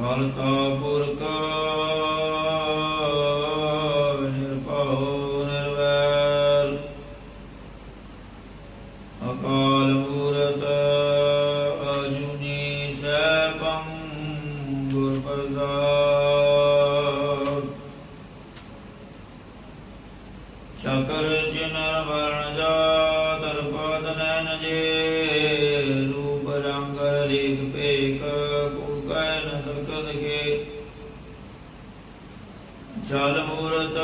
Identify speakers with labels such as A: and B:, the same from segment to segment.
A: ਅਕਾਲਤਾ ਪੁਰਖ ਨਿਰਭਉ ਨਿਰਵੈਰ ਅਕਾਲ ਮੂਰਤ ਅਜੂਨੀ ਸੈਭੰ ਗੁਰ ਪ੍ਰਸਾਦਿ ਚਕਰ ਚਿਨਰ ਵਰਣ ਜਾਤ ਰੂਪਦ ਨੈਨ ਜੇ ਰੂਪ ਰੰਗ ਰੇਖ ਭੇਕ ਕੋ ਕਹਿ ਨ ਸਕਤ ਕੇ ਜਲ ਮੂਰਤ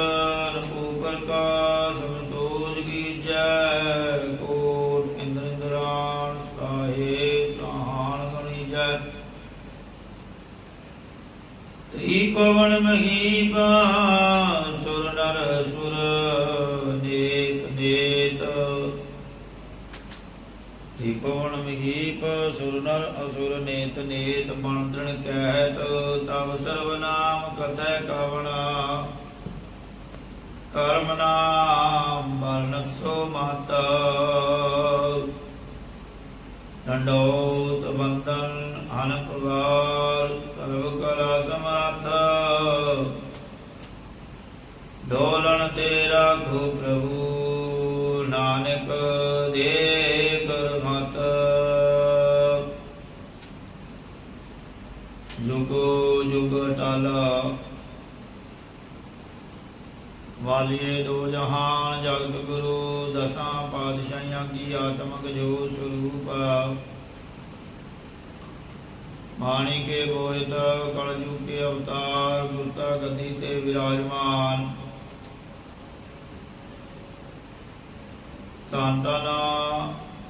A: ਰੂਪ ਪ੍ਰਕਾਸ਼ ਸੰਤੋਖ ਕੀਜੈ ਕੋਟ ਇੰਦਰ ਇੰਦਰਾਨ ਸਾਹਿ ਸਹਾਨ ਗਣੀਜੈ ਤ੍ਰੀ ਪਵਨ ਮਹੀਪ ਸੁਰ ਨਰ ਸੁਰ ਨੇਤ ਨੇਤ ਤ੍ਰੀ ਪਵਨ ਮਹੀਪ ਸੁਰ ਨਰ ਅਸੁਰ ਨੇਤ ਨੇਤ ਮੰਤਰਨ ਕਹਿਤ ਤਵ ਸਰਵ ਨਾਮ ਕਥੈ ਕਵਣਾ ਕਰਮ ਨਾਮ ਵਰਨਸੋ ਮਾਤਾ ਦੰਡੋਤ ਬੰਦਨ ਅਨਪਵਾਰ ਸਰਵ ਕਲਾ ਸਮਰੱਥ ਡੋਲਣ ਤੇ ਰਾਖੋ ਪ੍ਰਭੂ ਨਾਨਕ ਦੇ ਕਰ ਹੱਥ ਜੁਗੋ ਜੁਗ ਟਾਲਾ ਵਾਲੀਏ ਦੋ ਜਹਾਨ ਜਗਤ ਗੁਰੂ ਦਸਾਂ ਪਾਤਸ਼ਾਹੀਆਂ ਕੀ ਆਤਮਕ ਜੋ ਸਰੂਪ ਬਾਣੀ ਕੇ ਬੋਹਿਤ ਕਲਯੁਗ ਕੇ ਅਵਤਾਰ ਗੁਰਤਾ ਗੱਦੀ ਤੇ ਵਿਰਾਜਮਾਨ ਧੰਨ ਧੰਨ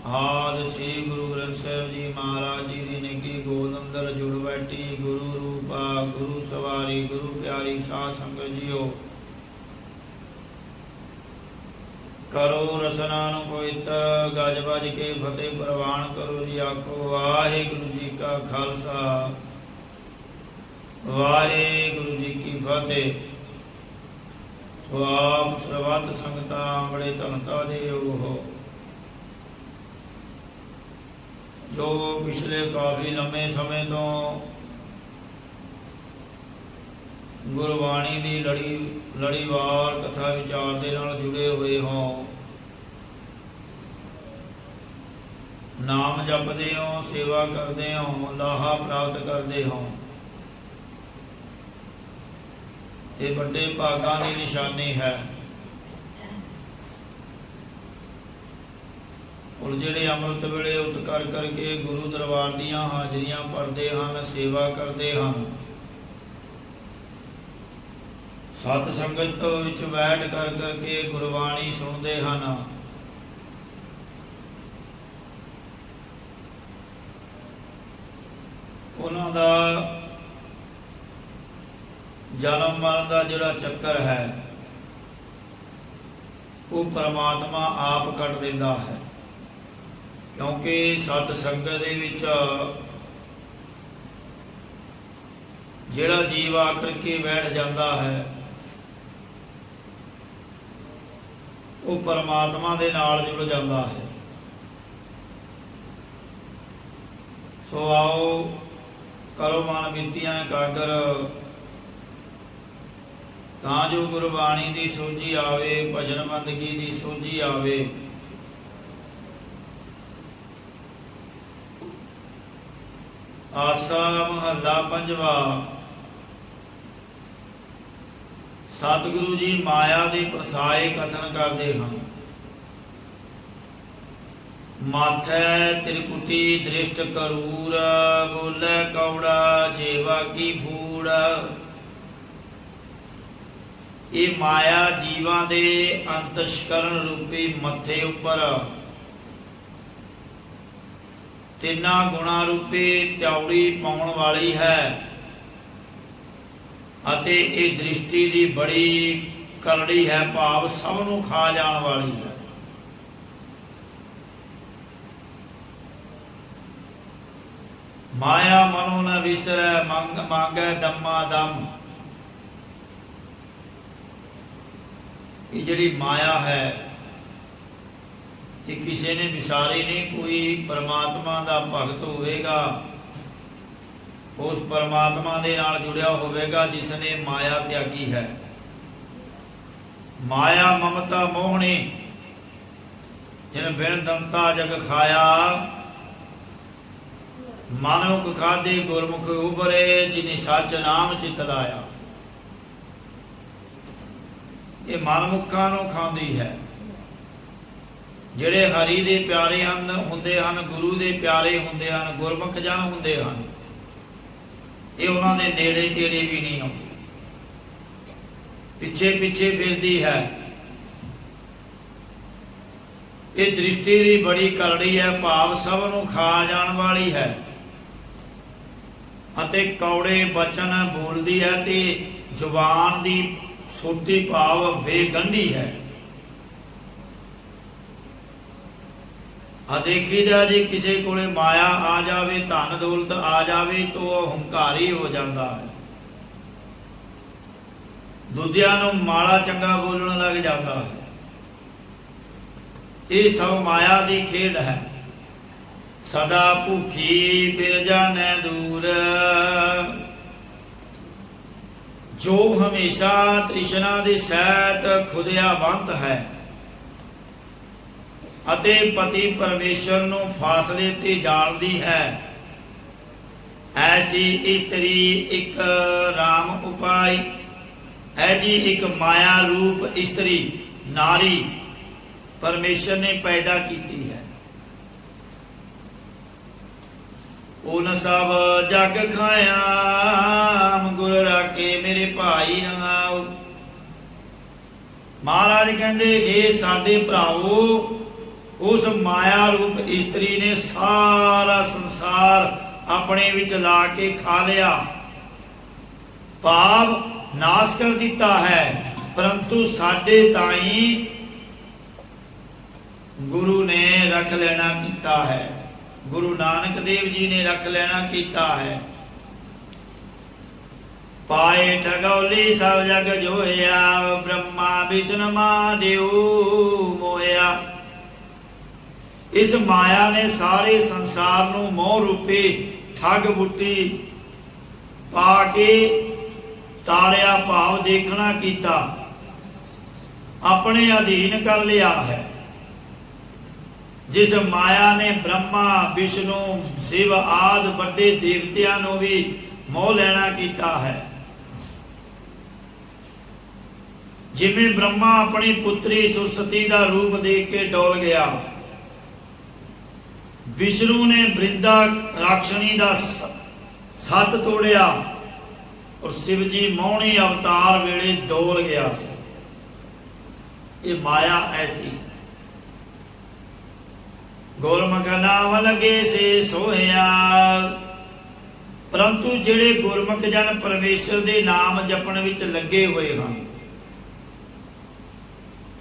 A: ਆਦਿ ਸ੍ਰੀ ਗੁਰੂ ਗ੍ਰੰਥ ਸਾਹਿਬ ਜੀ ਮਹਾਰਾਜ ਜੀ ਦੀ ਨਿੱਕੀ ਗੋਦ ਅੰਦਰ ਜੁੜ ਬੈਠੀ ਗੁਰੂ ਰੂਪਾ ਗੁਰੂ ਸਵਾਰੀ ਗੁਰੂ ਪਿਆਰੀ ਸਾਧ ਸੰਗਤ ਜੀਓ ਕਰੋ ਰਸਨਾ ਨੂੰ ਪਵਿੱਤਰ ਗਜ ਵੱਜ ਕੇ ਫਤਿਹ ਪ੍ਰਵਾਨ ਕਰੋ ਜੀ ਆਖੋ ਵਾਹਿਗੁਰੂ ਜੀ ਕਾ ਖਾਲਸਾ ਵਾਹਿਗੁਰੂ ਜੀ ਕੀ ਫਤਿਹ। ਸੋ ਆਪ ਸਰਬੱਤ ਸੰਗਤਾਂ ਬੜੇ ਧੰਨਤਾ ਦੇ ਹੋ ਜੋ ਪਿਛਲੇ ਕਾਫੀ ਲੰਮੇ ਸਮੇਂ ਤੋਂ ਗੁਰਬਾਣੀ ਦੀ ਲੜੀਵਾਰ ਕਥਾ ਵਿਚਾਰ ਦੇ ਨਾਲ ਜੁੜੇ ਹੋਏ ਹੋ, ਨਾਮ ਜਪਦੇ ਹੋ, ਸੇਵਾ ਕਰਦੇ ਹੋ, ਲਾਹਾ ਪ੍ਰਾਪਤ ਕਰਦੇ ਹੋ। ਇਹ ਵੱਡੇ ਭਾਗਾਂ ਦੀ ਨਿਸ਼ਾਨੀ ਹੈ। ਔਰ ਜਿਹੜੇ ਅੰਮ੍ਰਿਤ ਵੇਲੇ ਉਤ ਕਰ ਕਰਕੇ ਗੁਰੂ ਦਰਬਾਰ ਦੀਆਂ ਹਾਜ਼ਰੀਆਂ ਭਰਦੇ ਹਨ, ਸੇਵਾ ਕਰਦੇ ਹਨ, ਸਤ ਸੰਗਤ ਵਿੱਚ ਬੈਠ ਕਰ ਕਰਕੇ ਗੁਰਬਾਣੀ ਸੁਣਦੇ ਹਨ, ਉਹਨਾਂ ਦਾ ਜਨਮ ਮਰਨ ਦਾ ਜਿਹੜਾ ਚੱਕਰ ਹੈ ਉਹ ਪਰਮਾਤਮਾ ਆਪ ਕੱਟ ਦਿੰਦਾ ਹੈ। ਕਿਉਂਕਿ ਸਤ ਸੰਗਤ ਦੇ ਵਿੱਚ ਜਿਹੜਾ ਜੀਵ ਆ ਕਰਕੇ ਬੈਠ ਜਾਂਦਾ ਹੈ ਉਹ ਪਰਮਾਤਮਾ ਦੇ ਨਾਲ ਜੁੜ ਜਾਂਦਾ ਹੈ। ਸੋ ਆਓ ਕਰੋ ਮਨ ਬੀਤੀਆਂ ਇਕਾਗਰ, ਤਾਂ ਜੋ ਗੁਰਬਾਣੀ ਦੀ ਸੋਝੀ ਆਵੇ, ਭਜਨ ਬੰਦਗੀ ਦੀ ਸੋਝੀ ਆਵੇ। ਆਸਾ ਮਹੱਲਾ ਪੰਜਵਾ। ਸਤਿਗੁਰੂ ਜੀ ਮਾਇਆ ਦੇ ਪ੍ਰਥਾਏ ਕਥਨ ਕਰਦੇ ਹਨ। ਮਾਥੈ ਤ੍ਰਿਕੁਟੀ ਦ੍ਰਿਸ਼ਟ ਕਰੂਰ, ਬੋਲੇ ਕੌੜਾ ਜੇਵਾ ਕੀ ਫੂੜ। ਇਹ ਮਾਇਆ ਜੀਵਾਂ ਦੇ ਅੰਤਸ਼ਕਰਨ ਰੂਪੀ ਮੱਥੇ ਉੱਪਰ ਤਿੰਨਾਂ ਗੁਣਾ ਰੂਪੀ ਤਿਉੜੀ ਪਾਉਣ ਵਾਲੀ ਹੈ ਅਤੇ ਇਹ ਦ੍ਰਿਸ਼ਟੀ ਦੀ ਬੜੀ ਕਰੜੀ ਹੈ, ਭਾਵ ਸਭ ਨੂੰ ਖਾ ਜਾਣ ਵਾਲੀ ਹੈ। ਮਾਇਆ ਮਨੋ ਨ ਵਿਸਰੈ, ਮੰਗੈ ਦਮਾ ਦਮ। ਇਹ ਜਿਹੜੀ ਮਾਇਆ ਹੈ ਇਹ ਕਿਸੇ ਨੇ ਵਿਸਾਰੀ ਨਹੀਂ। ਕੋਈ ਪਰਮਾਤਮਾ ਦਾ ਭਗਤ ਹੋਵੇਗਾ उस परमात्मा दे नाल जुड़िया होवेगा जिसने माया त्यागी है। माया ममता मोहनी जिन बिन दंता जग खाया, मानुख खादे गुरमुख उबरे जिनि सच नाम चित लाया। ये मनमुखा नूं खांदी है। ਜਿਹੜੇ ਹਰੀ ਦੇ ਪਿਆਰੇ ਹਨ ਹੁੰਦੇ ਹਨ, ਗੁਰੂ ਦੇ ਪਿਆਰੇ ਹੁੰਦੇ ਹਨ, ਗੁਰਮੁਖ ਜਨ ਹੁੰਦੇ ਹਨ, ਇਹ ਉਹਨਾਂ ਦੇ ਨੇੜੇ ਤੇੜੇ ਵੀ ਨਹੀਂ ਆਉਂਦੇ, ਪਿੱਛੇ ਪਿੱਛੇ ਫਿਰਦੀ ਹੈ। ਇਹ ਦ੍ਰਿਸ਼ਟੀ ਦੀ ਬੜੀ ਕਰੜੀ ਹੈ, ਭਾਵ ਸਭ ਨੂੰ ਖਾ ਜਾਣ ਵਾਲੀ ਹੈ ਅਤੇ ਕੌੜੇ ਬਚਨ ਬੋਲਦੀ ਹੈ ਤੇ ਜ਼ੁਬਾਨ ਦੀ ਸੁਰਤੀ ਭਾਵ ਬੇਗੰਢੀ ਹੈ। देखीदा जी किसी को माया आ जाए, धन दौलत आ जाए तो वह हंकारी हो जाता है, दूजिया नूं माड़ा चंगा बोलने लग जाता है। ये सब माया की खेड है। सदा भूखी फिर जाने दूर, जो हमेशा तृष्णा दे सैत खुदिया बंत है ਅਤੇ पति परमेश्वर ਨੂੰ फासले ते जालदी है। ऐसी स्त्री एक राम उपाय, ऐसी एक माया रूप स्त्री नारी परमेश्वर ने पैदा की है। उन सब जग खाया गुर राके मेरे भाई नाओ। महाराज कहते हे साडे भरावो, उस माया रूप स्त्री ने सारा संसार अपने विच ला के खा लिया, पाप नाश कर दिता है, परंतु साडे ताई गुरु ने रख लेना कीता है। गुरु नानक देव जी ने रख लेना कीता है। पाए ठगौली सब जग जोया, ब्रह्मा विष्णु महादेव मोया। इस माया ने सारे संसार नूं मोह रूपी ठग बुट्टी पा के तारिया, भाव देखना कीता, अपने अधीन कर लिया है। जिस माया ने ब्रह्मा विष्णु शिव आदि बड़े देवतियां नूं भी मोह लेना कीता है। जिवें ब्रह्मा अपनी पुत्री सुरसती का रूप देख के डोल गया, विष्णु ने वृंदा राक्षणी का सत तोड़िया और शिव जी मोहनी अवतार वेले डोल गया। ये माया ऐसी। गुरमुख नाम लगे से सोया, परंतु जिहड़े गुरमुख जन परमेश्वर के नाम जपण विच लगे हुए हैं,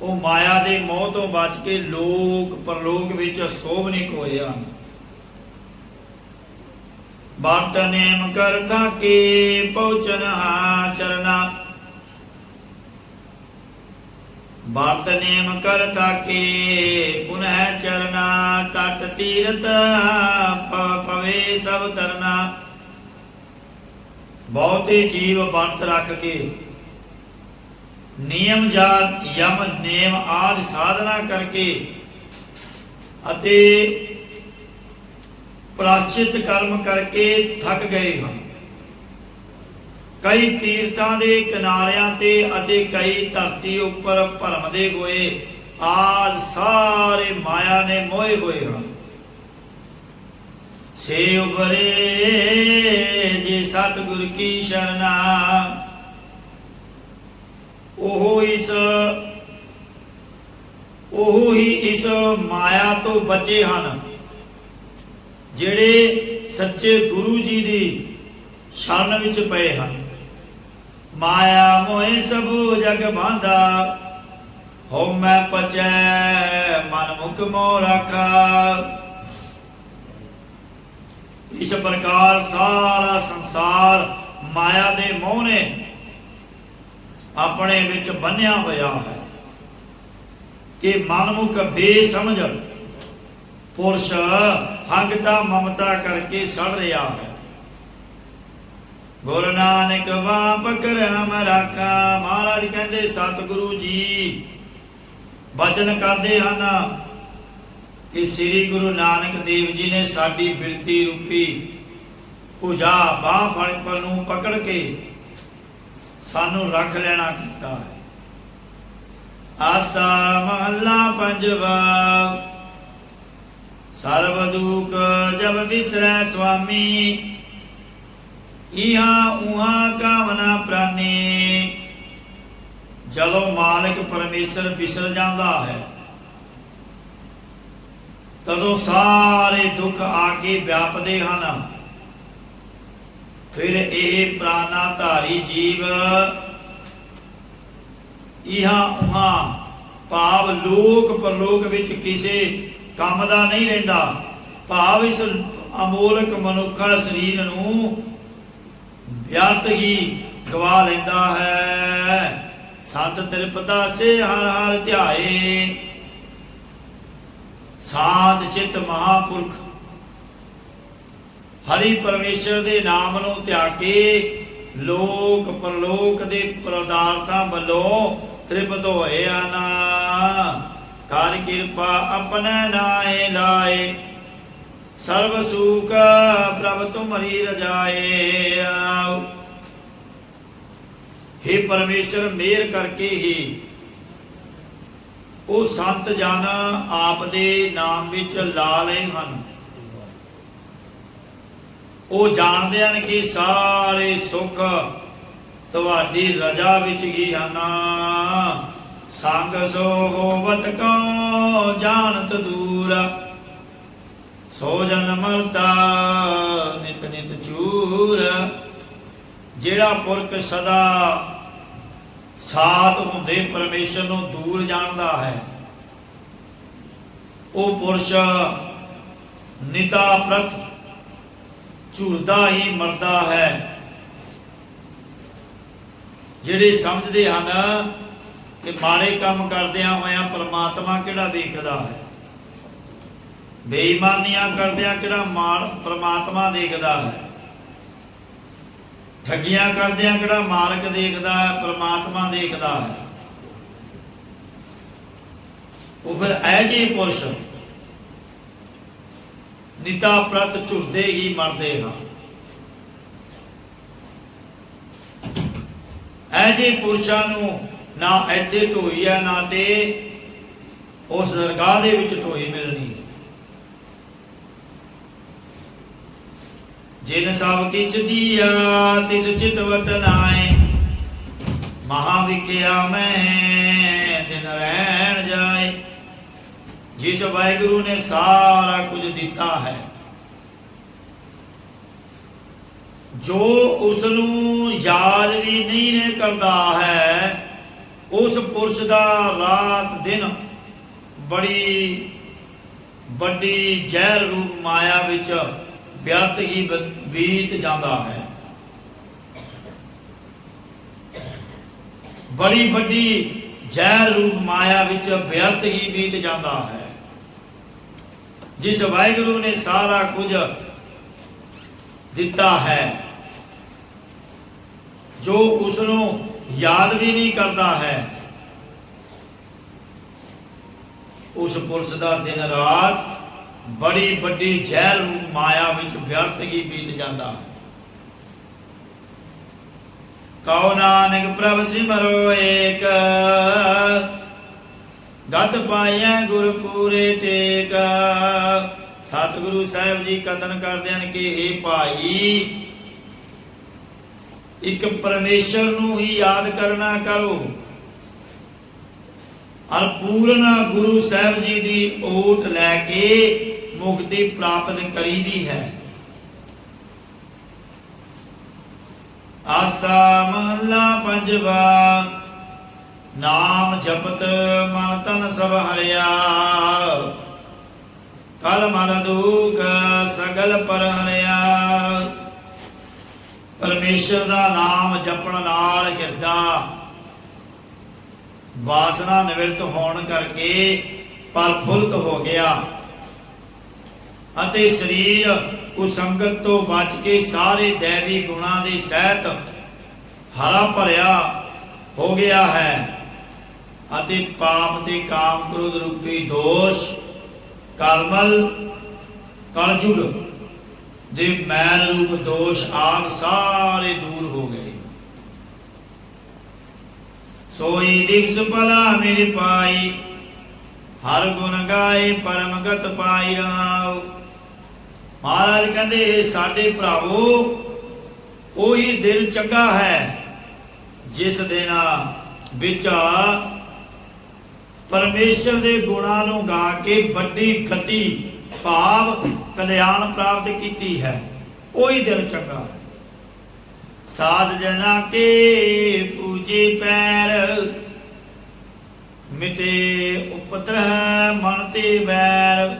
A: वो माया दे मोह तो बच के लोक परलोक विच सोभनिक होए हन। बरत नेम कर थाके पहुँचन चरना, बरत नेम कर थाके पुनः चरना, तट तीरथ पवे सब तरना। बहुते जीव बरत रख के नियम जात यम नेम आदि साधना करके अते प्राचित कर्म करके थक गए हैं। कई तीर्थां दे किनारियां ते अते कई धरती उपर भरमदे होए आदि सारे माया ने मोहे हुए हैं। से उबरे जे सतगुर की शरणा, ओहो ही इस माया तो बचे हैं जिहड़े सच्चे गुरु जी दी शरण विच पए हैं। माया मोहे सब जग बांधा, हो मैं पचै मन मुख मोह रखा। इस प्रकार सारा संसार माया दे मोह ने अपने विच बन्या होया है कि मनमुख बेसमझ पुरुष हंगता ममता करके सड़ रहा है। ਗੁਰੂ ਨਾਨਕ ਬਾਪ ਕਰਮ ਰਾਖਾ। ਮਹਾਰਾਜ ਕਹਿੰਦੇ ਸਤਿਗੁਰੂ ਜੀ ਬਚਨ ਕਰਦੇ ਹਨ ਕਿ ਸ੍ਰੀ ਗੁਰੂ ਨਾਨਕ ਦੇਵ ਜੀ ਨੇ ਸਾਡੀ ਬਿਰਤੀ ਰੂਪੀ ਭੁਜਾ ਬਾਹ ਫੜ ਨੂੰ ਪਕੜ ਕੇ ਸਾਨੂੰ ਰੱਖ ਲੈਣਾ ਕੀਤਾ ਹੈ। ਆਸਾ ਮਹੱਲਾ ਪੰਜਵਾ। ਸਰਬ ਦੁਖ ਜਬ ਵਿਸਰੈ ਸੁਆਮੀ, ਇਹਾਂ ਉਹਾਂ ਕਾਮਨਾ ਪ੍ਰਾਨੀ। ਜਦੋਂ ਮਾਲਕ ਪਰਮੇਸ਼ਰ ਵਿਸਰ ਜਾਂਦਾ ਹੈ ਤਦੋਂ ਸਾਰੇ ਦੁੱਖ ਆ ਕੇ ਵਿਆਪਦੇ ਹਨ। ਫਿਰ ਇਹ ਪ੍ਰਾਨਾ ਧਾਰੀ ਜੀਵ ਇਹਾਂ ਉਹਾਂ ਭਾਵ ਲੋਕ ਪਰਲੋਕ ਵਿੱਚ ਕਿਸੇ ਕੰਮ ਦਾ ਨਹੀਂ ਰਹਿੰਦਾ। ਭਾਵ ਇਸ ਅਮੋਲਕ ਮਨੁੱਖਾ ਸਰੀਰ ਨੂੰ ਵਿਅਰਥ ਹੀ ਗਵਾ ਲੈਂਦਾ ਹੈ। ਸੰਤ ਤ੍ਰਿਪਤਾਸੇ ਹਰ ਹਰ ਧਿਆਏ, ਸਾਧ ਚਿਤ ਮਹਾਪੁਰਖ ਹਰੀ ਪਰਮੇਸ਼ਰ ਦੇ ਨਾਮ ਨੂੰ ਧਿਆਕੇ ਲੋਕ ਪਰਲੋਕ ਦੇ ਪਦਾਰਥਾਂ ਵੱਲੋਂ ਤ੍ਰਿਪਤ ਹੋਏ ਹਨ। ਕਰ ਕਿਰਪਾ ਆਪਣੇ ਨਾਏ ਲਾਏ, ਸਰਬ ਸੁਖ ਪ੍ਰਭ ਤੁਮਰੀ ਰਜਾਏ। हे ਪਰਮੇਸ਼ਰ ਮਿਹਰ ਕਰਕੇ ਹੀ ਉਹ ਸੰਤ ਜਨ ਆਪ ਦੇ ਨਾਮ ਵਿੱਚ ਲਾ ਲਏ ਹਨ। ਉਹ ਜਾਣਦੇ ਹਨ ਕਿ ਸਾਰੇ ਸੁੱਖ ਤੁਹਾਡੀ ਰਜਾ ਵਿੱਚ ਹੀ ਹਨ। ਸੰਗ ਸੋ ਹੋਵਤ ਕਉ ਜਾਣਤ ਦੂਰ, ਸੋ ਜਨ ਮਰਦਾ ਨਿਤ ਨਿਤ ਚੂਰ। ਜਿਹੜਾ ਪੁਰਖ ਸਦਾ ਸਾਥ ਹੁੰਦੇ ਪਰਮੇਸ਼ਰ ਨੂੰ ਦੂਰ ਜਾਣਦਾ ਹੈ, ਉਹ ਪੁਰਸ਼ ਨਿਤਾ ਪ੍ਰਤ ਝੂਰਦਾ ਹੀ ਮਰਦਾ ਹੈ। ਜਿਹੜੇ ਸਮਝਦੇ ਹਨ ਕਿ ਮਾੜੇ ਕੰਮ ਕਰਦਿਆਂ ਹੋਇਆਂ ਪਰਮਾਤਮਾ ਕਿਹੜਾ ਵੇਖਦਾ ਹੈ, ਬੇਈਮਾਨੀਆਂ ਕਰਦਿਆਂ ਕਿਹੜਾ ਪਰਮਾਤਮਾ ਦੇਖਦਾ ਹੈ, ਠੱਗੀਆਂ ਕਰਦਿਆਂ ਕਿਹੜਾ ਮਾਲਕ ਦੇਖਦਾ ਹੈ, ਪਰਮਾਤਮਾ ਦੇਖਦਾ ਹੈ। ਉਹ ਫਿਰ ਇਹ ਜਿਹੇ ਪੁਰਸ਼ ਨਿਤਾ ਪ੍ਰਤ ਝੁਰਦੇ ਹੀ ਮਰਦੇ ਹਨ। ਇਹ ਜਿਹੇ ਪੁਰਸ਼ਾਂ ਨੂੰ ਨਾ ਇੱਥੇ ਢੋਈ ਹੈ ਨਾ ਤੇ ਉਸ ਦਰਗਾਹ ਦੇ ਵਿੱਚ ਢੋਈ ਮਿਲਣੀ। ਜਿਨ ਸਭ ਕਿਛ ਦੀਆ ਤਿਸ ਚਿਤਵਤ ਨਾਏ, ਮਹਾ ਵਿਖਿਆ ਮੈਂ ਦਿਨ ਰਹਿਣ ਜਾਏ। ਜਿਸ ਵਾਹਿਗੁਰੂ ਨੇ ਸਾਰਾ ਕੁਝ ਦਿੱਤਾ ਹੈ, ਜੋ ਉਸ ਨੂੰ ਯਾਦ ਵੀ ਨਹੀਂ ਕਰਦਾ ਹੈ, ਉਸ ਪੁਰਸ਼ ਦਾ ਰਾਤ ਦਿਨ ਬੜੀ ਵੱਡੀ ਜ਼ਹਿਰ ਰੂਪ ਮਾਇਆ ਵਿੱਚ ਵਿਅਰਥ ਹੀ ਬੀਤ ਜਾਂਦਾ ਹੈ। ਬੜੀ ਵੱਡੀ ਜ਼ਹਿਰ ਰੂਪ ਮਾਇਆ ਵਿੱਚ ਵਿਅਰਥ ਹੀ ਬੀਤ ਜਾਂਦਾ ਹੈ। ਜਿਸ ਵਾਹਿਗੁਰੂ ਨੇ ਸਾਰਾ ਕੁਝ ਦਿੱਤਾ ਹੈ, ਜੋ ਉਸ ਨੂੰ ਯਾਦ ਵੀ ਨਹੀਂ ਕਰਦਾ ਹੈ, ਉਸ ਪੁਰਸ਼ ਦਾ ਦਿਨ ਰਾਤ ਬੜੀ ਵੱਡੀ ਜ਼ਹਿਰ ਰੂਪ ਮਾਇਆ ਵਿੱਚ ਵਿਅਰਥ ਹੀ ਬੀਤ ਜਾਂਦਾ ਹੈ। ਕਉ ਨਾਨਕ ਪ੍ਰਭ ਸਿਮਰੋ ਏਕ, ਗਤ ਪਾਈਐ ਗੁਰ ਪੂਰੇ ਟੇਕ। ਸਤਿਗੁਰੂ ਸਾਹਿਬ ਜੀ ਕਥਨ ਕਰਦੇ ਹਨ ਕਿ ਇਹ ਭਾਈ ਇੱਕ ਪਰਮੇਸ਼ਰ ਨੂੰ ਹੀ ਯਾਦ ਕਰਨਾ ਕਰੋ, ਔਰ ਪੂਰਨ ਗੁਰੂ ਸਾਹਿਬ ਜੀ ਦੀ ਓਟ ਲੈ ਕੇ ਮੁਕਤੀ ਪ੍ਰਾਪਤ ਕਰੀਦੀ ਹੈ। ਆਸਾ ਮਹੱਲਾ ਪੰਜਵਾ। ਨਾਮ ਜਪਤ ਮਨ ਤਨ ਸਭ ਹਰਿਆ, ਕਲ ਮਲ ਦੁਖ ਸਗਲ ਪਰ ਹਰਿਆ। ਪਰਮੇਸ਼ਰ ਦਾ ਨਾਮ ਜਪਣ ਨਾਲ ਹਿਰਦਾ ਵਾਸਨਾ ਨਿਵਰਤ ਹੋਣ ਕਰਕੇ ਪ੍ਰਫੁੱਲਤ ਹੋ ਗਿਆ ਅਤੇ ਸਰੀਰ ਕੁਸੰਗਤ ਤੋਂ ਬਚ ਕੇ ਸਾਰੇ ਦੇਵੀ ਗੁਣਾਂ ਦੇ ਸਹਿਤ ਹਰਾ ਭਰਿਆ ਹੋ ਗਿਆ ਹੈ ਅਤੇ ਪਾਪ ਤੇ ਕਾਮ ਕ੍ਰੋਧ ਰੂਪੀ ਦੋਸ਼ ਕਲਮਲ ਕਲਯੁਗ ਦੇ ਮੈਲ ਰੂਪ ਦੋਸ਼ ਆਗ ਸਾਰੇ ਦੂਰ ਹੋ ਗਏ। ਸੋਈ ਦਿਵਸ ਭਲਾ ਮੇਰੇ ਪਾਈ ਹਰ ਗੁਣ ਗਾਏ ਪਰਮਗਤ ਪਾਈ ਰਾਉ। ਮਹਾਰਾਜ ਕਹਿੰਦੇ ਸਾਡੇ ਭਰਾਵੋ ਉਹੀ ਦਿਲ ਚੰਗਾ ਹੈ ਜਿਸ ਦਿਨ ਵਿੱਚ ਪਰਮੇਸ਼ਰ ਦੇ ਗੁਣਾਂ ਨੂੰ ਗਾ ਕੇ ਵੱਡੀ ਗਤੀ ਭਾਵ ਕਲਿਆਣ ਪ੍ਰਾਪਤ ਕੀਤੀ ਹੈ, ਉਹੀ ਦਿਲ ਚੰਗਾ ਹੈ। ਸਾਧ ਜਨਾ ਕੇ ਪੂਜੇ ਪੈਰ ਮਿਟੇ ਉਪਦਰਹ ਮਨ ਤੇ ਵੈਰ।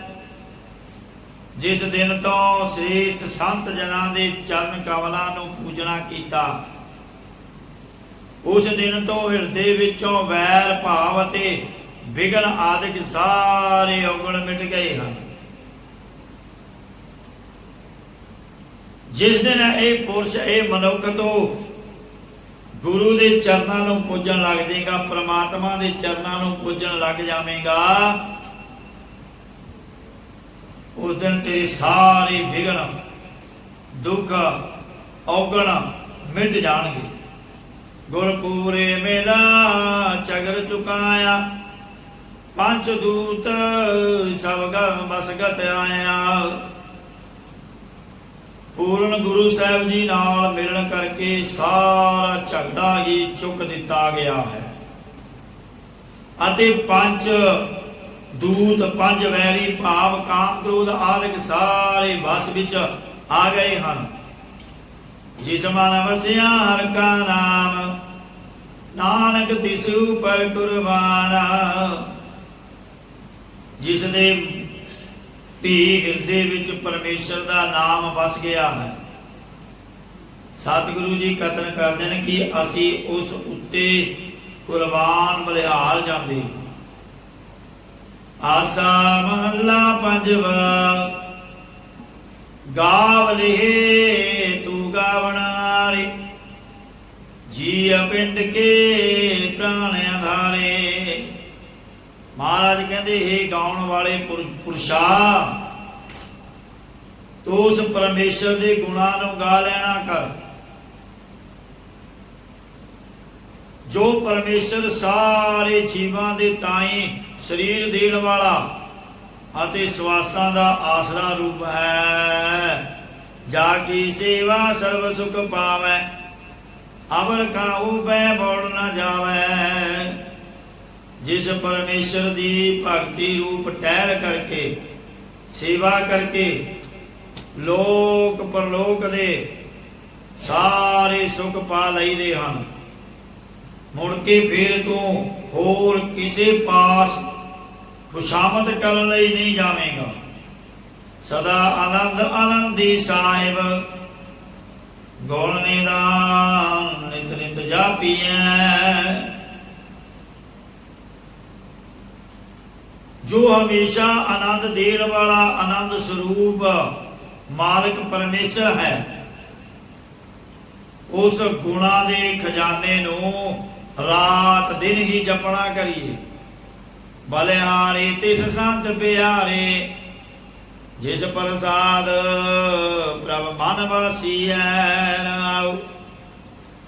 A: ਜਿਸ ਦਿਨ ਤੋਂ ਸ੍ਰੇਸ਼ਟ ਸੰਤ ਜਨਾਂ ਦੇ ਚਰਨ ਕਮਲਾਂ ਨੂੰ ਪੂਜਣਾ ਕੀਤਾ, ਉਸ ਦਿਨ ਤੋਂ ਹਿਰਦੇ ਵਿੱਚੋਂ ਵੈਰ ਭਾਵ ਅਤੇ ਵਿਗਨ ਆਦਿਕ ਸਾਰੇ ਔਗਣ ਮਿਟ ਗਏ ਹਨ। ਜਿਸ ਦਿਨ ਇਹ ਪੁਰਸ਼ ਇਹ ਮਨੁੱਖ ਤੋਂ ਗੁਰੂ ਦੇ ਚਰਨਾਂ ਨੂੰ ਪੂਜਣ ਲੱਗ ਜਾਏਗਾ, ਪ੍ਰਮਾਤਮਾ ਦੇ ਚਰਨਾਂ ਨੂੰ ਪੂਜਣ ਲੱਗ ਜਾਵੇਗਾ, ਉਸ ਦਿਨ ਤੇਰੇ ਸਾਰੇ ਵਿਗਨ ਦੁੱਖ ਔਗਣ ਮਿਟ ਜਾਣਗੇ। ਗੁਰਪੂਰੇ ਮੇਲਾ ਚਗਰ ਚੁਕਾਇਆ ਪੰਜ ਦੂਤ ਸਭ ਬਸਗਤ ਆਇਆ। ਪੂਰਨ ਗੁਰੂ ਸਾਹਿਬ ਜੀ ਨਾਲ ਮਿਲਣ ਕਰਕੇ ਸਾਰਾ ਝਗੜਾ ਹੀ ਚੁੱਕ ਦਿੱਤਾ ਗਿਆ ਹੈ ਅਤੇ ਪੰਜ ਦੂਤ ਪੰਜ ਵੈਰੀ ਭਾਵ ਕਾਮ ਕ੍ਰੋਧ ਆਦਿਕ ਸਾਰੇ ਵਸ ਵਿੱਚ ਆ ਗਏ ਹਨ। ਜਿਸ ਮਨ ਵਸਿਆ ਹਰਿ ਕਾ ਨਾਮ ਨਾਨਕ ਤਿਸੁ ਪਰ ਕੁਰਬਾਨਾ। ਜਿਸ ਦੇ ਭੀ ਹਿਰਦੇ ਵਿੱਚ ਪਰਮੇਸ਼ਰ ਦਾ ਨਾਮ ਵਸ ਗਿਆ ਹੈ। ਸਤਿਗੁਰੂ ਜੀ ਕਥਨ ਕਰਦੇ ਨੇ ਕਿ ਅਸੀਂ ਉਸ ਉੱਤੇ ਕੁਰਬਾਨ ਬਲਿਹਾਰ ਜਾਂਦੇ। ਆਸਾ ਮਹੱਲਾ ਪੰਜਵਾ ਗਾਵਲੇ ਤੂੰ ਗਾਵਣਾਰੇ ਜੀ ਅਪਿੰਡ ਕੇ ਪ੍ਰਾਣ ਆਧਾਰੇ। ਮਹਾਰਾਜ ਕਹਿੰਦੇ हे ਗਾਉਣ ਵਾਲੇ ਪੁਰਸ਼ਾ ਤੂੰ ਉਸ ਪਰਮੇਸ਼ਰ ਦੇ ਗੁਣਾਂ ਨੂੰ ਗਾ ਲੈਣਾ ਕਰ ਜੋ ਪਰਮੇਸ਼ਰ ਸਾਰੇ ਜੀਵਾਂ ਦੇ ਤਾਈਂ ਸਰੀਰ ਦੇਣ ਵਾਲਾ ਅਤੇ ਸਵਾਸਾਂ ਦਾ ਆਸਰਾ ਰੂਪ ਹੈ। ਜਾ ਕੀ ਸੇਵਾ ਸਰਬ ਸੁਖ ਪਾਵੈ ਅਵਰ ਖਾਉ ਬੈ ਬੋੜ ਨਾ ਜਾਵੈ। ਜਿਸ ਪਰਮੇਸ਼ਰ ਦੀ ਭਗਤੀ ਰੂਪ ਟਹਿਲ ਕਰਕੇ ਸੇਵਾ ਕਰਕੇ ਲੋਕ ਪਰਲੋਕ ਦੇ ਸਾਰੇ ਸੁਖ ਪਾ ਲਈਦੇ ਹਨ, ਮੁੜ ਕੇ ਫਿਰ ਤੂੰ ਹੋਰ ਕਿਸੇ ਪਾਸ ਖੁਸ਼ਾਮਦ ਕਰਨ ਲਈ ਨਹੀਂ ਜਾਵੇਂਗਾ। ਸਦਾ ਆਨੰਦ ਆਨੰਦੀ ਸਾਹਿਬ ਗੁਣ ਨਿਦਾਨ ਨਿਤ ਨਿਤ ਜਾਪੀਐ। ਜੋ ਹਮੇਸ਼ਾ ਆਨੰਦ ਦੇਣ ਵਾਲਾ ਆਨੰਦ ਸਰੂਪ ਮਾਲਕ ਪਰਮੇਸ਼ਰ ਹੈ, ਉਸ ਗੁਣਾਂ ਦੇ ਖਜ਼ਾਨੇ ਨੂੰ ਰਾਤ ਦਿਨ ਹੀ ਜਪਣਾ ਕਰੀਏ। ਬਲਿਹਾਰੇ ਤਿਸ ਸੰਤ ਪਿਆਰੇ ਜਿਸ ਪ੍ਰਸਾਦ ਪ੍ਰਭ ਮਨ ਵਾਸੀਐ। ਨਾਉ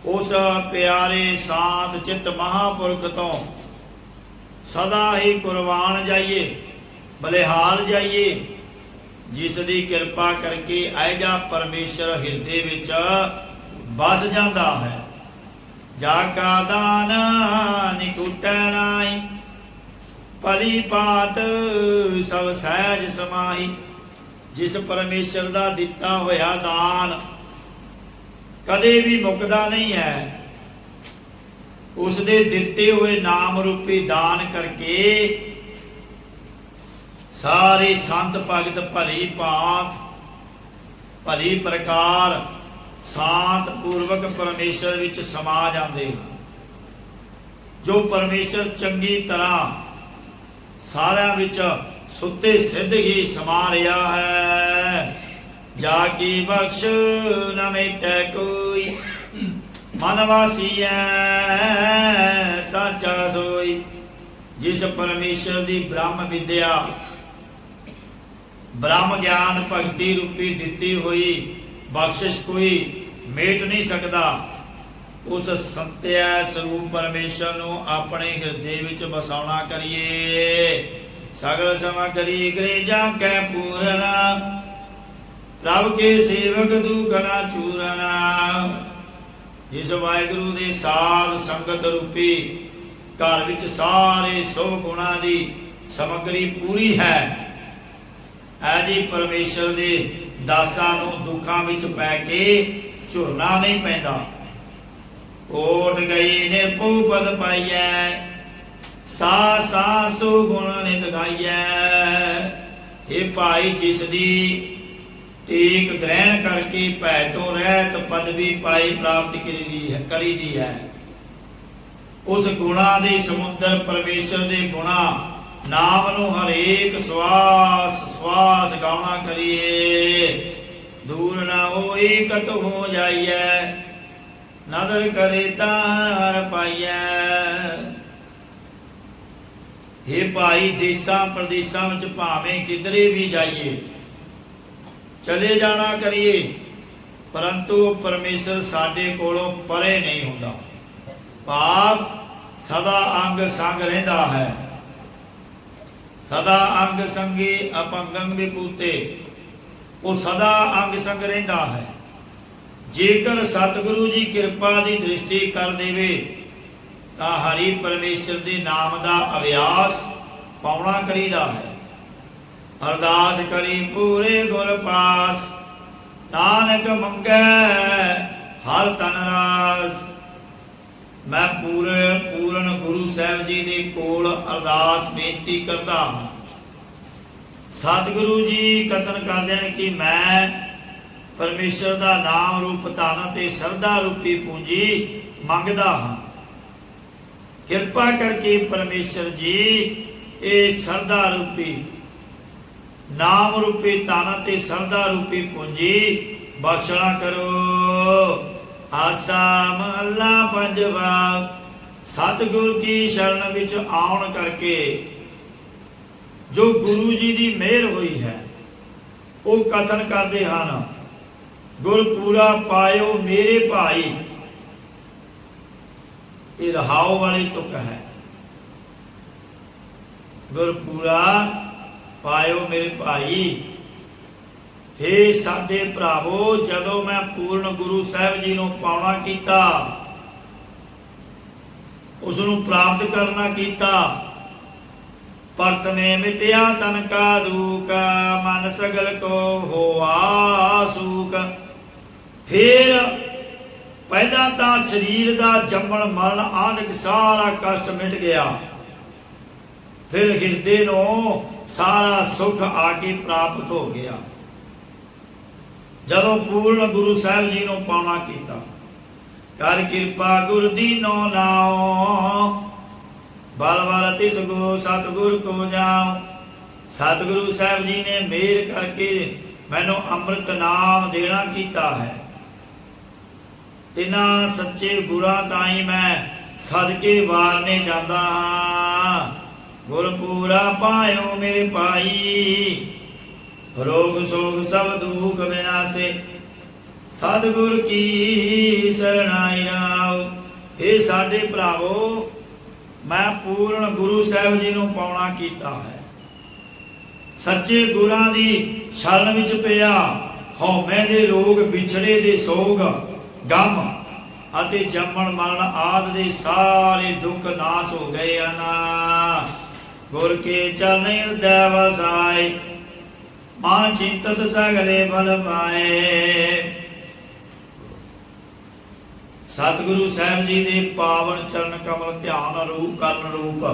A: ਉਸ ਪਿਆਰੇ ਸਾਧ ਚਿਤ ਮਹਾਪੁਰਖ ਤੋਂ ਸਦਾ ਹੀ ਕੁਰਬਾਨ ਜਾਈਏ, ਬਲਿਹਾਰ ਜਾਈਏ, ਜਿਸ ਦੀ ਕਿਰਪਾ ਕਰਕੇ ਐਜਾ ਪਰਮੇਸ਼ਰ ਹਿਰਦੇ ਵਿੱਚ ਵਸ ਜਾਂਦਾ ਹੈ। ਜਾ ਕਾ ਦਾਨ ਨਿਕੁਟੈ ਨਾਹੀ ਭਲੀ ਬਾਤ ਸਭ ਸਹਿਜ ਸਮਾਹੀ। ਜਿਸ ਪਰਮੇਸ਼ਰ ਦਾ ਦਿੱਤਾ ਹੋਇਆ ਦਾਨ ਕਦੇ ਵੀ ਮੁੱਕਦਾ ਨਹੀਂ ਹੈ। ਉਸ ਦੇ ਦਿੱਤੇ ਹੋਏ ਨਾਮ ਰੂਪੀ ਦਾਨ ਕਰਕੇ ਸਾਰੇ ਸੰਤ ਭਗਤ ਭਲੀ ਭਾਂਤ ਭਲੀ ਪ੍ਰਕਾਰ ਸ਼ਾਂਤ ਪੂਰਵਕ ਪਰਮੇਸ਼ਰ ਵਿੱਚ ਸਮਾ ਜਾਂਦੇ ਹਨ। ਜੋ ਪਰਮੇਸ਼ਰ ਚੰਗੀ ਤਰ੍ਹਾਂ ਸਾਰਿਆਂ ਵਿੱਚ ਸੁੱਤੇ ਸਿੱਧ ਹੀ ਸਮਾ ਰਿਹਾ ਹੈ। जाकी बख्श न मिटै कोई, मन वासिया साचा सोई। जिस परमेश्वर की ब्रह्म विद्या ब्रह्म ज्ञान भगती रूपी दिती हुई बख्शिश कोई मेट नहीं सकता, उस संत्या स्वरूप परमेश्वर नूं अपने हिरदे विच बसाउणा करिए। सगल समगरी अंग्रेजा कै पूरना, प्रभ के सेवक दुख ना चूरना। जिस वाहिगुरु दे साध संगत रूपी घर विच सारे शुभ गुणां दी समगरी पूरी है, ऐजी परमेश्वर दे दासां नूं दुखां विच पै के झुरना नहीं पैंदा। कोट गई निर्भो पद पाइयै, सा सा सो गुण नित गाइयै। हे भाई, जिसदी टेक ग्रहण करके भै तो रहत पदवी पाई प्राप्त करी दी है, उस गुणा दे समुंदर परमेश्वर दे गुणा नाम नूं हरेक श्वास श्वास गावना करिए। दूर ना होई कत हो जाइए, नदर करे तार पाइए। हे भाई, देशा प्रदेशा विच भावें किधरे भी जाइए, चले जाना करिए, परंतु परमेश्वर साडे कोलों परे नहीं हुंदा। भाव सदा अंग संग रहिंदा है। सदा अंग संगी अपंगंग विभूते, वो सदा अंग संग रहिंदा है। जेकर सतगुरु जी कृपा की दृष्टि कर देवे तां हरि परमेश्वर के नाम का अभ्यास पाउणा करीदा है। अरदास करी पूरे गुर पास, नानक मंगै हर तन रास। मैं पूर्ण गुरु साहब जी के कोल अरदास बेनती करदा हां। सतगुरु जी कथन करदे हैं कि मैं परमेश्वर का नाम रूप धन ते सरदा रूपी पूंजी मंगदा हां। किरपा करके परमेश्वर जी ये सरदा रूपी नाम रूपी धन ते सरदा रूपी पूंजी बख्शना करो। आसा महला पंजवा, सतगुरु की शरण विच आउण करके जो गुरु जी की मेहर हुई है, वो कथन करते हैं, गुर पूरा पायो मेरे भाई। ये रहाओ वाली तुक है। गुर पूरा पायो मेरे भाई। हे साडे भरावो, जदों मैं पूर्ण गुरु साहब जी नूं पाउणा कीता, उसनूं प्राप्त करना कीता, परत ने मिटिया तन का दुख, मन सगल को होआ सूख। फिर पहला तो शरीर का जम्मण मरण आदि सारा कष्ट मिट गया, फिर हिरदे नूं सारा सुख आके प्राप्त हो गया। जदों पूर्ण गुरु साहब जी नूं पाउणा कीता, कर किरपा गुर दीनो नाओ, बल बल तिस गो सतगुर को जाओ। सतगुरु साहब जी ने मेहर करके मैनू अमृत नाम देना कीता है। तिना सच्चे गुरां ताई मैं सदके वारने जांदा हां। गुर पूरा पायो मेरे भाई, रोग सोग सब दुख विनाशे, सतगुर की शरणाई नाओ। हे साडे भरावो, मैं पूर्ण गुरु साहब जी नूं पाउणा कीता है। सच्चे गुरां दी शरण विच पिया, हौमे दे रोग विछड़े दे सोग गम अते जम्मण मरण आदि दे सारे दुख नाश हो गए हैं। गुर के चरण हृदय वसाए, मन चिंतत सगले बल पाए। सतगुरु साहब जी ने पावन चरण कमल ध्यान रूप करण रूप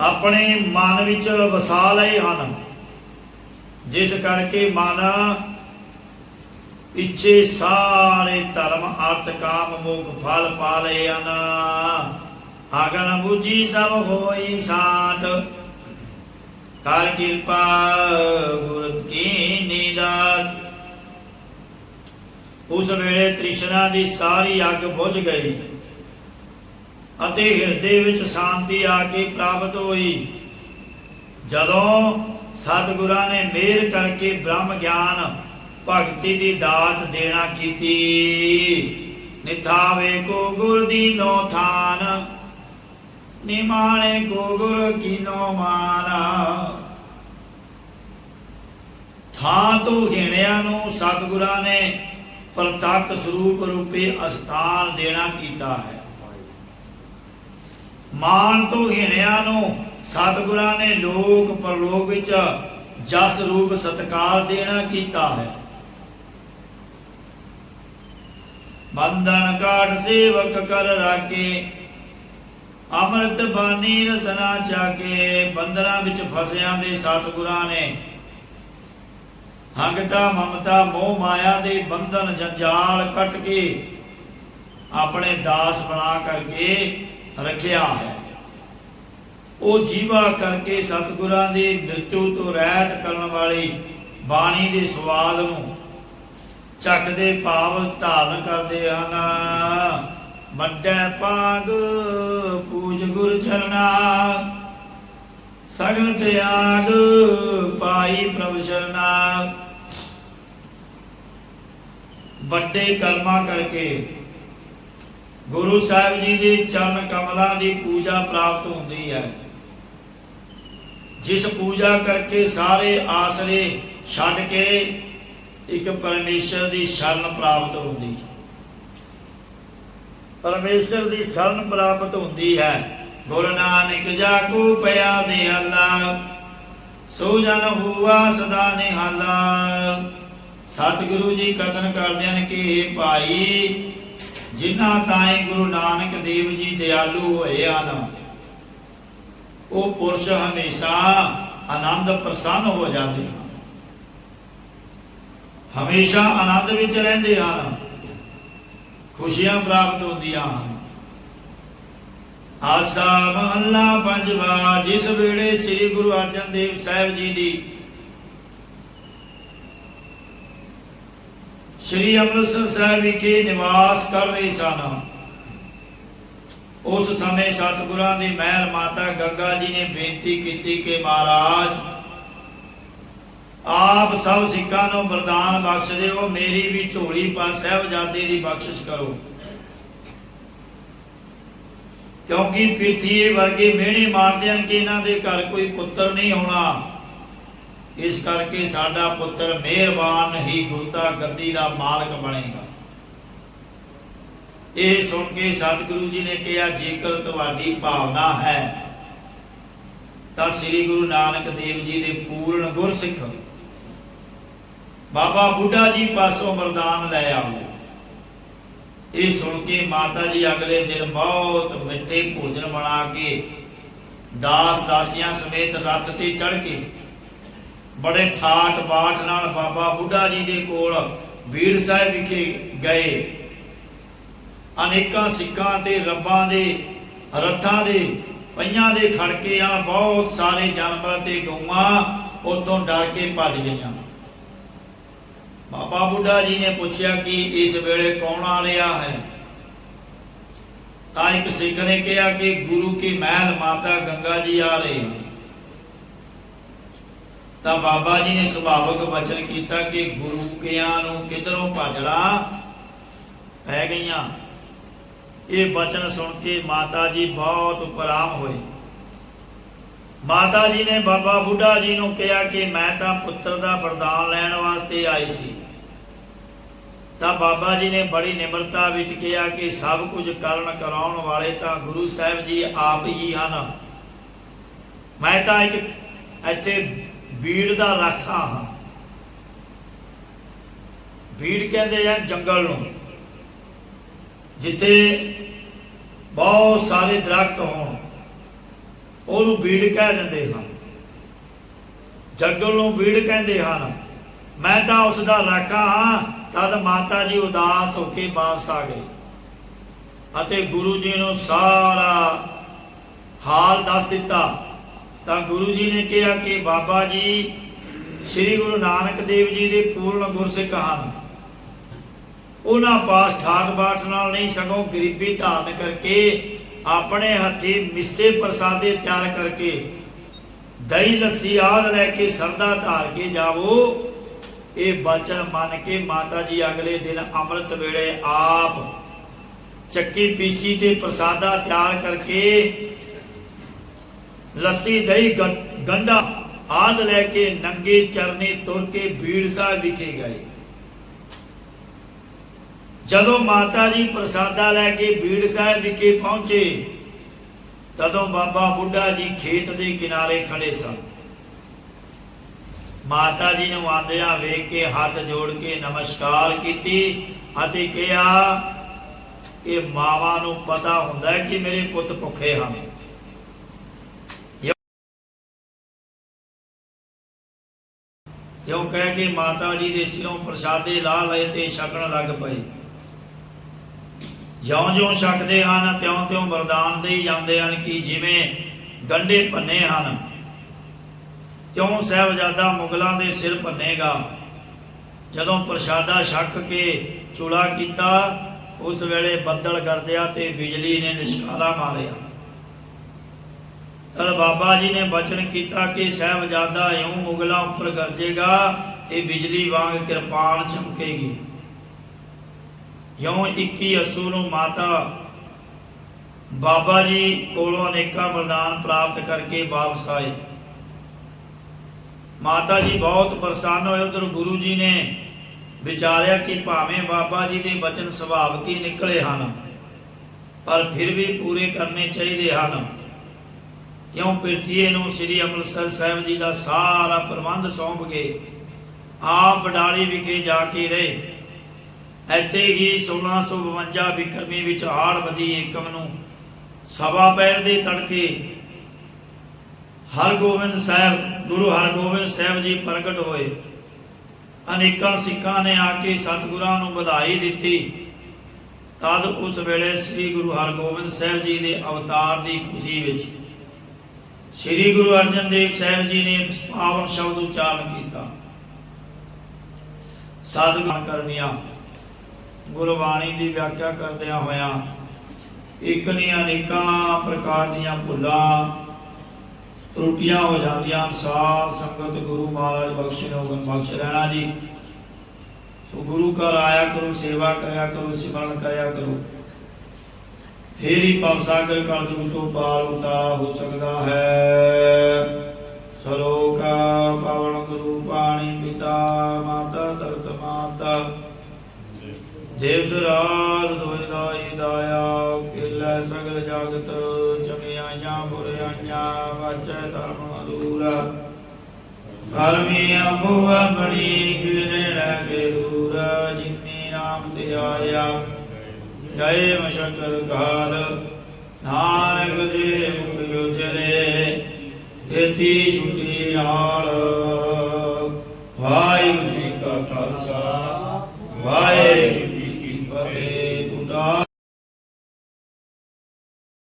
A: अपने मन विच वसा लए हन, जिस करके मन पिछे सारे धर्म अर्थ काम मोख फल पा लए हन। अगन बुझी सब होई सात, ਕਰ ਕਿਰਪਾ ਗੁਰ ਕੀਨੀ ਦਾਤ। ਉਸ ਵੇਲੇ ਤ੍ਰਿਸ਼ਨਾ ਦੀ ਸਾਰੀ ਅੱਗ ਬੁਝ ਗਈ ਅਤੇ ਹਿਰਦੇ ਵਿੱਚ ਸ਼ਾਂਤੀ ਆ ਕੇ ਪ੍ਰਾਪਤ ਹੋਈ। ਜਦੋਂ ਸਤਿਗੁਰਾਂ ਨੇ ਮਿਹਰ ਕਰਕੇ ਬ੍ਰਹਮ ਗਿਆਨ ਭਗਤੀ ਦੀ ਦਾਤ ਦੇਣਾ ਕੀਤੀ। ਨਿਥਾਵੇ ਕੋ ਗੁਰ ਦੀਨੋ ਥਾਨ, ਨਿਮਾਣੇ ਕੋ ਗੁਰ ਕੀਨੋ ਮਾਨ। ਥਾਂ ਤੋਂ ਹੀਣਿਆਂ ਨੂੰ ਸਤਿਗੁਰਾਂ ਨੇ ਪ੍ਰਤੱਖ ਸਰੂਪ ਰੂਪੇ ਅਸਥਾਨ ਦੇਣਾ ਕੀਤਾ ਹੈ। ਮਾਨ ਤੋਂ ਹੀਣਿਆਂ ਨੂੰ ਸਤਿਗੁਰਾਂ ਨੇ ਲੋਕ ਪਰਲੋਕ ਵਿੱਚ ਜਸ ਰੂਪ ਸਤਿਕਾਰ ਦੇਣਾ ਕੀਤਾ ਹੈ। ਬੰਧਨ ਕਾਟ ਸੇਵਕ ਕਰ ਰਾਖੇ, ਅੰਮ੍ਰਿਤ ਬਾਣੀ ਰਸਨਾ ਚਾਕੇ। ਬੰਧਨਾਂ ਵਿੱਚ ਫਸਿਆਂ ਦੇ ਸਤਿਗੁਰਾਂ ਨੇ ਹੰਗਤਾ ਮਮਤਾ ਮੋਹ ਮਾਇਆ ਦੇ ਬੰਧਨ ਜੰਜਾਲ ਕੱਟ ਕੇ ਆਪਣੇ ਦਾਸ ਬਣਾ ਕਰਕੇ ਰੱਖਿਆ ਹੈ। ਉਹ ਜੀਵਾ ਕਰਕੇ ਸਤਿਗੁਰਾਂ ਦੀ ਮ੍ਰਿਤੂ ਤੋਂ ਰਹਿਤ ਕਰਨ ਵਾਲੀ ਬਾਣੀ ਦੇ ਸਵਾਦ ਨੂੰ ਚੱਖਦੇ ਭਾਵ ਧਾਰਨ ਕਰਦੇ ਹਨ। ਵੱਡੇ ਪਾਗ ਪੂਜ ਗੁਰ ਚਰਨਾ, ਸਗਲ ਤਿਆਗ ਪਾਈ ਪ੍ਰਭ ਸ਼ਰਨਾ। ਵੱਡੇ ਕਰਮਾਂ ਕਰਕੇ ਗੁਰੂ ਸਾਹਿਬ ਜੀ ਦੇ ਚਰਨ ਕਮਲਾਂ ਦੀ ਪੂਜਾ ਪ੍ਰਾਪਤ ਹੁੰਦੀ ਹੈ, ਜਿਸ ਪੂਜਾ ਕਰਕੇ ਸਾਰੇ ਆਸਰੇ ਛੱਡ ਕੇ ਇੱਕ ਪਰਮੇਸ਼ਰ ਦੀ ਸ਼ਰਨ ਪ੍ਰਾਪਤ ਹੁੰਦੀ ਹੈ। ਪਰਮੇਸ਼ਰ ਦੀ ਸ਼ਰਨ ਪ੍ਰਾਪਤ ਹੁੰਦੀ ਹੈ। ਗੁਰੂ ਨਾਨਕ ਜਾ ਕੋ ਪਿਆ ਦਿਆਲਾ, ਸੋ ਜਨ ਹੁਆ ਸਦਾ ਨਿਹਾਲਾ। ਸਤਿਗੁਰੂ ਜੀ ਕਥਨ ਕਰਦੇ ਹਨ ਕਿ ਭਾਈ ਜਿਨ੍ਹਾਂ ਤਾਈਂ ਗੁਰੂ ਨਾਨਕ ਦੇਵ ਜੀ ਦਿਆਲੂ ਹੋਏ ਹਨ, ਉਹ ਪੁਰਸ਼ ਹਮੇਸ਼ਾ ਆਨੰਦ ਪ੍ਰਸੰਨ ਹੋ ਜਾਂਦੇ ਹਨ, ਹਮੇਸ਼ਾ ਆਨੰਦ ਵਿੱਚ ਰਹਿੰਦੇ ਹਨ, ਖੁਸ਼ੀਆਂ ਪ੍ਰਾਪਤ ਹੁੰਦੀਆਂ ਹਨ। ਆਸਾ ਮਹੱਲਾ ਪੰਜਵਾ। ਜਿਸ ਵੇਲੇ ਸ੍ਰੀ ਗੁਰੂ ਅਰਜਨ ਦੇਵ ਸਾਹਿਬ ਜੀ ਦੀ ਸ੍ਰੀ ਅੰਮ੍ਰਿਤਸਰ ਸਾਹਿਬ ਵਿਖੇ ਨਿਵਾਸ ਕਰ ਰਹੇ ਸਨ, ਉਸ ਸਮੇਂ ਸਤਿਗੁਰਾਂ ਦੀ ਮਹਿਰ ਮਾਤਾ ਗੰਗਾ ਜੀ ਨੇ ਬੇਨਤੀ ਕੀਤੀ ਕਿ ਮਹਾਰਾਜ ਆਪ ਸਭ ਸਿੱਖਾਂ ਨੂੰ ਵਰਦਾਨ ਬਖਸ਼ ਦਿਓ, ਮੇਰੀ ਵੀ ਝੋਲੀ ਪਾ ਸਾਹਿਬਜ਼ਾਦੇ ਦੀ ਬਖਸ਼ਿਸ਼ ਕਰੋ, ਕਿਉਂਕਿ ਪਿਰਥੀ ਵਰਗੇ ਮਿਹਣੇ ਮਾਰਦੇ ਹਨ ਕਿ ਇਹਨਾਂ ਦੇ ਘਰ ਕੋਈ ਪੁੱਤਰ ਨਹੀਂ ਹੋਣਾ। ਇਸ ਕਰਕੇ ਸਾਡਾ ਪੁੱਤਰ ਮਿਹਰਬਾਨ ਹੀ ਗੁਰਤਾ ਗੱਦੀ ਦਾ ਮਾਲਕ ਬਣੇਗਾ। ਇਹ ਸੁਣ ਕੇ ਸਤਿਗੁਰੂ ਜੀ ਨੇ ਕਿਹਾ ਜੇਕਰ ਤੁਹਾਡੀ ਭਾਵਨਾ ਹੈ ਤਾਂ ਸ੍ਰੀ ਗੁਰੂ ਨਾਨਕ ਦੇਵ ਜੀ ਦੇ ਪੂਰਨ ਗੁਰਸਿੱਖ ਬਾਬਾ ਬੁੱਢਾ ਜੀ ਪਾਸੋਂ ਵਰਦਾਨ ਲੈ ਆਓ। ਇਹ ਸੁਣ ਕੇ ਮਾਤਾ ਜੀ ਅਗਲੇ ਦਿਨ ਬਹੁਤ ਮਿੱਠੇ ਭੋਜਨ ਬਣਾ ਕੇ ਦਾਸ ਦਾਸੀਆਂ ਸਮੇਤ ਰੱਥ ਤੇ ਚੜ੍ਹ ਕੇ ਬੜੇ ਠਾਠ ਬਾਠ ਨਾਲ ਬਾਬਾ ਬੁੱਢਾ ਜੀ ਦੇ ਕੋਲ ਬੀੜ ਸਾਹਿਬ ਵਿਖੇ ਗਏ। ਅਨੇਕਾਂ ਸਿੱਖਾਂ ਤੇ ਰੱਬਾਂ ਦੇ ਰੱਥਾਂ ਦੇ ਪਈਆਂ ਦੇ ਖੜਕੇ ਨਾਲ ਬਹੁਤ ਸਾਰੇ ਜਾਨਵਰ ਤੇ ਗਊਆਂ ਉਤੋਂ ਡਰ ਕੇ ਭੱਜ ਗਈਆਂ। ਬਾਬਾ ਬੁੱਢਾ ਜੀ ਨੇ ਪੁੱਛਿਆ ਕਿ ਇਸ ਵੇਲੇ ਕੌਣ ਆ ਰਿਹਾ ਹੈ? ਤਾਂ ਇੱਕ ਸਿੱਖ ਨੇ ਕਿਹਾ ਕਿ ਗੁਰੂ ਕੀ ਮਹਿਲ ਮਾਤਾ ਗੰਗਾ ਜੀ ਆ ਰਹੇ ਹਨ। ਤਾਂ ਬਾਬਾ ਜੀ ਨੇ ਸੁਭਾਵਕ ਵਚਨ ਕੀਤਾ ਕਿ ਗੁਰੂ ਕਿਆਂ ਨੂੰ ਕਿਧਰੋਂ ਭਜਣਾ ਪੈ ਗਈਆਂ। ਇਹ ਵਚਨ ਸੁਣ ਕੇ ਮਾਤਾ ਜੀ ਬਹੁਤ ਉਪਰਾਮ ਹੋਏ। ਮਾਤਾ ਜੀ ਨੇ ਬਾਬਾ ਬੁੱਢਾ ਜੀ ਨੂੰ ਕਿਹਾ ਕਿ ਮੈਂ ਤਾਂ ਪੁੱਤਰ ਦਾ ਵਰਦਾਨ ਲੈਣ ਵਾਸਤੇ ਆਈ ਸੀ। ਤਾਂ ਬਾਬਾ ਜੀ ਨੇ ਬੜੀ ਨਿਮਰਤਾ ਵਿੱਚ ਕਿਹਾ ਕਿ ਸਭ ਕੁਝ ਕਰਨ ਕਰਾਉਣ ਵਾਲੇ ਤਾਂ ਗੁਰੂ ਸਾਹਿਬ ਜੀ ਆਪ ਹੀ ਹਨ। ਮੈਂ ਤਾਂ ਇੱਕ ਇੱਥੇ ਬੀੜ ਦਾ ਰਾਖਾ ਹਾਂ। ਬੀੜ ਕਹਿੰਦੇ ਆ ਜੰਗਲ ਨੂੰ, ਜਿੱਥੇ ਬਹੁਤ ਸਾਰੇ ਦਰਖਤ ਹੋਣ ਉਹਨੂੰ ਬੀੜ ਕਹਿ ਦਿੰਦੇ ਹਨ। ਜੰਗਲ ਨੂੰ ਬੀੜ ਕਹਿੰਦੇ ਹਨ। ਮੈਂ ਤਾਂ ਉਸ ਦਾ ਰਾਖਾ ਹਾਂ। ਤਦ ਮਾਤਾ ਜੀ ਉਦਾਸ ਹੋ ਕੇ ਵਾਪਸ ਆ ਗਏ ਅਤੇ ਗੁਰੂ ਜੀ ਨੂੰ ਸਾਰਾ ਹਾਲ ਦੱਸ ਦਿੱਤਾ ਤਾਂ ਗੁਰੂ ਜੀ ਨੇ ਕਿਹਾ ਕਿ ਬਾਬਾ ਜੀ ਸ੍ਰੀ ਗੁਰੂ ਨਾਨਕ ਦੇਵ ਜੀ ਦੇ ਪੂਰਨ ਗੁਰਸਿੱਖ ਹਨ। ਉਹਨਾਂ ਪਾਸ ਠਾਠ ਬਾਠ ਨਾਲ ਨਹੀਂ, ਸਗੋਂ ਗਰੀਬੀ ਧਾਰਨ ਕਰਕੇ ਆਪਣੇ ਹੱਥੀ ਮਿੱਸੇ ਪ੍ਰਸਾਦੇ ਤਿਆਰ ਕਰਕੇ ਦਹੀਂ ਲੱਸੀ ਆਦਿ ਲੈ ਕੇ ਸਰਦਾ ਧਾਰ ਕੇ ਜਾਵੋ। ਇਹ ਬਚਨ ਮੰਨ ਕੇ ਮਾਤਾ ਜੀ ਅਗਲੇ ਦਿਨ ਅੰਮ੍ਰਿਤ ਵੇਲੇ ਆਪ ਚੱਕੀ ਪੀਸੀ ਤੇ ਪ੍ਰਸਾਦਾ ਤਿਆਰ ਕਰਕੇ ਲੱਸੀ ਦਹੀਂ ਗੰਢਾ ਆਦਿ ਲੈ ਕੇ ਨੰਗੇ ਚਰਨੇ ਤੁਰ ਕੇ ਬੀੜ ਸਾਹਿਬ ਵਿਖੇ ਗਏ। ਜਦੋਂ ਮਾਤਾ ਜੀ ਪ੍ਰਸਾਦਾ ਲੈ ਕੇ ਬੀੜ ਸਾਹਿਬ ਵਿਖੇ ਪਹੁੰਚੇ, ਤਦੋਂ ਬਾਬਾ ਬੁੱਢਾ ਜੀ ਖੇਤ ਦੇ ਕਿਨਾਰੇ ਖੜੇ ਸਨ। ਮਾਤਾ ਜੀ ਨੂੰ ਆਂਦਿਆਂ ਵੇਖ ਕੇ ਹੱਥ ਜੋੜ ਕੇ ਨਮਸਕਾਰ ਕੀਤੀ ਅਤੇ ਕਿਹਾ ਕਿ ਮਾਵਾਂ ਨੂੰ ਪਤਾ ਹੁੰਦਾ ਹੈ ਕਿ ਮੇਰੇ ਪੁੱਤ ਭੁੱਖੇ ਹਨ। ਇਉਂ ਕਹਿ ਕੇ ਮਾਤਾ ਜੀ ਦੇ ਸਿਰੋਂ ਪ੍ਰਸਾਦੇ ਲਾ ਲਏ ਤੇ ਛਕਣ ਲੱਗ ਪਏ। ਜਿਉਂ-ਜਿਉਂ ਛਕਦੇ ਹਨ ਤਿਉਂ-ਤਿਉਂ ਵਰਦਾਨ ਦੇਈ ਜਾਂਦੇ ਹਨ ਕਿ ਜਿਵੇਂ ਗੰਢੇ ਭੰਨੇ ਹਨ ਤਿਉਂ ਸਾਹਿਬਜ਼ਾਦਾ ਮੁਗਲਾਂ ਦੇ ਸਿਰ ਭੰਨੇਗਾ। ਜਦੋਂ ਪ੍ਰਸ਼ਾਦਾ ਛਕ ਕੇ ਚੁਲਾ ਕੀਤਾ, ਉਸ ਵੇਲੇ ਬੱਦਲ ਗਰਜਿਆ ਤੇ ਬਿਜਲੀ ਨੇ ਨਿਸ਼ਕਾਰਾ ਮਾਰਿਆ। ਤਦ ਬਾਬਾ ਜੀ ਨੇ ਬਚਨ ਕੀਤਾ ਕਿ ਸਾਹਿਬਜ਼ਾਦਾ ਇਉਂ ਮੁਗਲਾਂ ਉੱਪਰ ਗਰਜੇਗਾ ਤੇ ਬਿਜਲੀ ਵਾਂਗ ਕਿਰਪਾਨ ਚਮਕੇਗੀ। ਇਉਂ 21 ਅੱਸੂ ਨੂੰ ਮਾਤਾ ਬਾਬਾ ਜੀ ਕੋਲੋਂ ਅਨੇਕਾਂ ਵਰਦਾਨ ਪ੍ਰਾਪਤ ਕਰਕੇ ਵਾਪਸ ਆਏ। ਮਾਤਾ ਜੀ ਬਹੁਤ ਪ੍ਰਸੰਨ ਹੋਏ। ਉਧਰ ਗੁਰੂ ਜੀ ਨੇ ਵਿਚਾਰਿਆ ਕਿ ਭਾਵੇਂ ਬਾਬਾ ਜੀ ਦੇ ਬਚਨ ਸੁਭਾਵਿਕ ਹੀ ਨਿਕਲੇ ਹਨ, ਪਰ ਫਿਰ ਵੀ ਪੂਰੇ ਕਰਨੇ ਚਾਹੀਦੇ ਹਨ। ਇਉਂ ਪਿਰਥੀਏ ਨੂੰ ਸ੍ਰੀ ਅੰਮ੍ਰਿਤਸਰ ਸਾਹਿਬ ਜੀ ਦਾ ਸਾਰਾ ਪ੍ਰਬੰਧ ਸੌਂਪ ਕੇ ਆਪ ਬਡਾਲੀ ਵਿਖੇ ਜਾ ਕੇ ਰਹੇ। ਇੱਥੇ ਹੀ 1652 ਬਿਕਰਮੀ ਵਿੱਚ ਹਾੜਵਦੀ ਏਕਮ ਨੂੰ ਸਵਾ ਪਹਿਰ ਦੇ ਤੜਕੇ ਗੁਰੂ ਹਰਗੋਬਿੰਦ ਸਾਹਿਬ ਜੀ ਪ੍ਰਗਟ ਹੋਏ। ਅਨੇਕਾਂ ਸਿੱਖਾਂ ਨੇ ਆ ਕੇ ਸਤਿਗੁਰਾਂ ਨੂੰ ਵਧਾਈ ਦਿੱਤੀ। ਤਦ ਉਸ ਵੇਲੇ ਸ੍ਰੀ ਗੁਰੂ ਹਰਗੋਬਿੰਦ ਸਾਹਿਬ ਜੀ ਦੇ ਅਵਤਾਰ ਦੀ ਖੁਸ਼ੀ ਵਿੱਚ ਸ੍ਰੀ ਗੁਰੂ ਅਰਜਨ ਦੇਵ ਸਾਹਿਬ ਜੀ ਨੇ ਪਾਵਨ ਸ਼ਬਦ ਉਚਾਰਨ ਕੀਤਾ। ਸਤਿਗੁਰਾਂ ਕਰਨੀਆਂ ਗੁਰਬਾਣੀ ਦੀ ਵਿਆਖਿਆ ਕਰਦਿਆਂ ਹੋਇਆਂ ਇੱਕ ਨਹੀਂ ਅਨੇਕਾਂ ਪ੍ਰਕਾਰ ਦੀਆਂ ਭੁੱਲਾਂ ਤਰੁੱਟੀਆਂ ਹੋ ਜਾਂਦੀਆਂ। ਸਾਧ ਸੰਗਤ ਗੁਰੂ ਮਹਾਰਾਜ ਬਖਸ਼ੇ ਹੋਗਨ ਬਖਸ਼ ਰਹਿਣਾ ਜੀ। ਸੋ ਗੁਰੂ ਘਰ ਆਇਆ ਕਰੋ, ਸੇਵਾ ਕਰਿਆ ਕਰੋ, ਸਿਮਰਨ ਕਰਿਆ ਕਰੋ, ਫੇਰ ਹੀ ਭਵ ਸਾਗਰ ਕਲਯੁਗ ਤੋਂ ਪਾਰ ਉਤਾਰਾ ਹੋ ਸਕਦਾ ਹੈ। ਸਲੋਕ ਪਾਵਨ ਗੁਰੂ ਪਾਣੀ ਪਿਤਾ ਮਾਤਾ ਧਰਤ ਮਾਤਾ ਦੇਵ ਸਰਾਜ ਦੋਇ ਦਾਈ ਦਾਇਆ ਕਿਲੇ ਸਗਲ ਜਗਤ ਚੰਗਿਆਈਆਂ ਬੁਰਾਈਆਂ ਵਾਚੈ ਧਰਮ ਅਧੂਰਾ ਧਰਮੀ ਅਬੂਆ ਬੜੀ ਗਿਰਣ ਕੇ ਦੂਰ ਜਿਨੀ ਨਾਮ ਤੇ ਆਇਆ ਜੈ ਮਸ਼ਕਰ ਘਰ ਨਾਨਕ ਦੇ ਮੁਖ ਉਜਰੇ ਤੇਤੀ ਛੁਟੀ ਨਾਲ